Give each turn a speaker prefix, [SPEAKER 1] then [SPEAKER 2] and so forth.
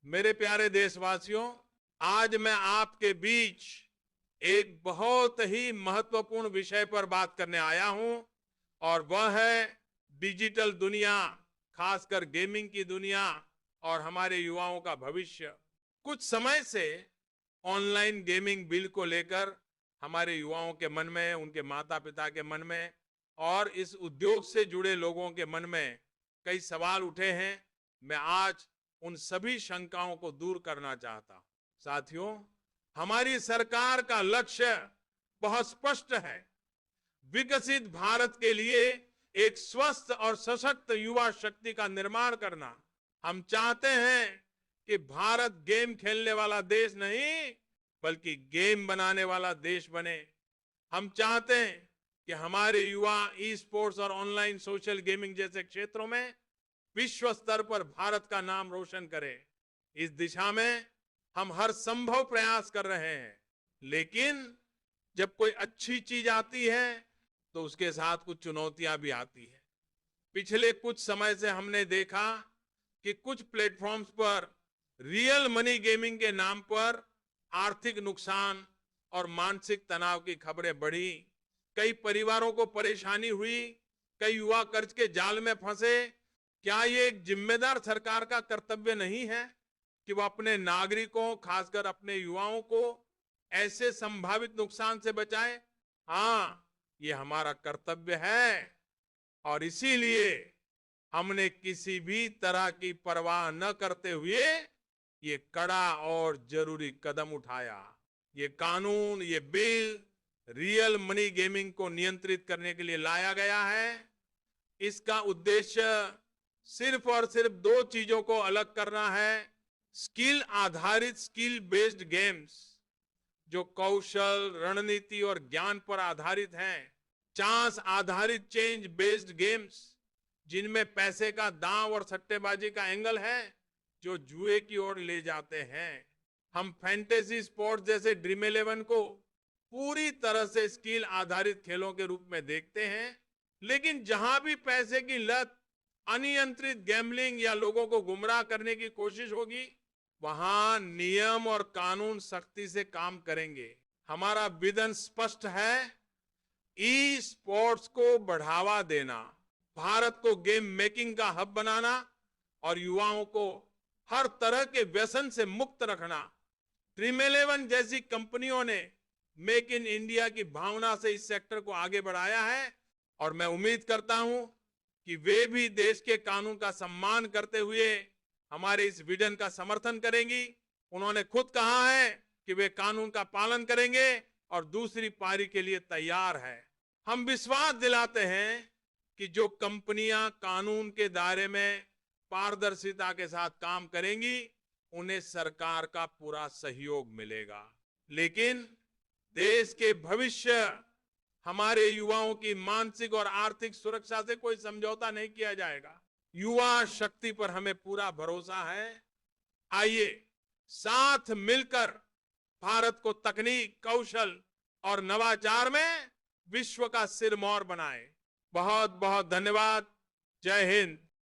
[SPEAKER 1] मेरे प्यारे देशवासियों, आज मैं आपके बीच एक बहुत ही महत्वपूर्ण विषय पर बात करने आया हूं और वह है डिजिटल दुनिया, खासकर गेमिंग की दुनिया और हमारे युवाओं का भविष्य। कुछ समय से ऑनलाइन गेमिंग बिल को लेकर हमारे युवाओं के मन में, उनके माता पिता के मन में और इस उद्योग से जुड़े लोगों के मन में कई सवाल उठे हैं। मैं आज उन सभी शंकाओं को दूर करना चाहता हूं। साथियों, हमारी सरकार का लक्ष्य बहुत स्पष्ट है। विकसित भारत के लिए एक स्वस्थ और सशक्त युवा शक्ति का निर्माण करना। हम चाहते हैं कि भारत गेम खेलने वाला देश नहीं, बल्कि गेम बनाने वाला देश बने। हम चाहते हैं कि हमारे युवा ई स्पोर्ट्स और ऑनलाइन सोशल गेमिंग जैसे क्षेत्रों में विश्व स्तर पर भारत का नाम रोशन करें। इस दिशा में हम हर संभव प्रयास कर रहे हैं, लेकिन जब कोई अच्छी चीज आती है तो उसके साथ कुछ चुनौतियां भी आती है। पिछले कुछ समय से हमने देखा कि कुछ प्लेटफॉर्म्स पर रियल मनी गेमिंग के नाम पर आर्थिक नुकसान और मानसिक तनाव की खबरें बढ़ी। कई परिवारों को परेशानी हुई, कई युवा कर्ज के जाल में फंसे। क्या ये एक जिम्मेदार सरकार का कर्तव्य नहीं है कि वो अपने नागरिकों, खासकर अपने युवाओं को ऐसे संभावित नुकसान से बचाए? हाँ, ये हमारा कर्तव्य है और इसीलिए हमने किसी भी तरह की परवाह न करते हुए ये कड़ा और जरूरी कदम उठाया। ये कानून, ये बिल रियल मनी गेमिंग को नियंत्रित करने के लिए लाया गया है। इसका उद्देश्य सिर्फ और सिर्फ दो चीजों को अलग करना है। स्किल आधारित, स्किल बेस्ड गेम्स जो कौशल, रणनीति और ज्ञान पर आधारित हैं। चांस आधारित, चेंज बेस्ड गेम्स जिनमें पैसे का दांव और सट्टेबाजी का एंगल है, जो जुए की ओर ले जाते हैं। हम फैंटेसी स्पोर्ट्स जैसे ड्रीम 11 को पूरी तरह से स्किल आधारित खेलों के रूप में देखते हैं, लेकिन जहां भी पैसे की लत, अनियंत्रित गैम्बलिंग या लोगों को गुमराह करने की कोशिश होगी, वहां नियम और कानून सख्ती से काम करेंगे। हमारा विजन स्पष्ट है। ई स्पोर्ट्स को बढ़ावा देना, भारत को गेम मेकिंग का हब बनाना और युवाओं को हर तरह के व्यसन से मुक्त रखना। ड्रीम 11 जैसी कंपनियों ने मेक इन इंडिया की भावना से इस सेक्टर को आगे बढ़ाया है और मैं उम्मीद करता हूं कि वे भी देश के कानून का सम्मान करते हुए हमारे इस विजन का समर्थन करेंगी। उन्होंने खुद कहा है कि वे कानून का पालन करेंगे और दूसरी पारी के लिए तैयार है। हम विश्वास दिलाते हैं कि जो कंपनियां कानून के दायरे में पारदर्शिता के साथ काम करेंगी, उन्हें सरकार का पूरा सहयोग मिलेगा। लेकिन देश के भविष्य, हमारे युवाओं की मानसिक और आर्थिक सुरक्षा से कोई समझौता नहीं किया जाएगा। युवा शक्ति पर हमें पूरा भरोसा है। आइए साथ मिलकर भारत को तकनीक, कौशल और नवाचार में विश्व का सिरमौर बनाए। बहुत बहुत धन्यवाद। जय हिंद।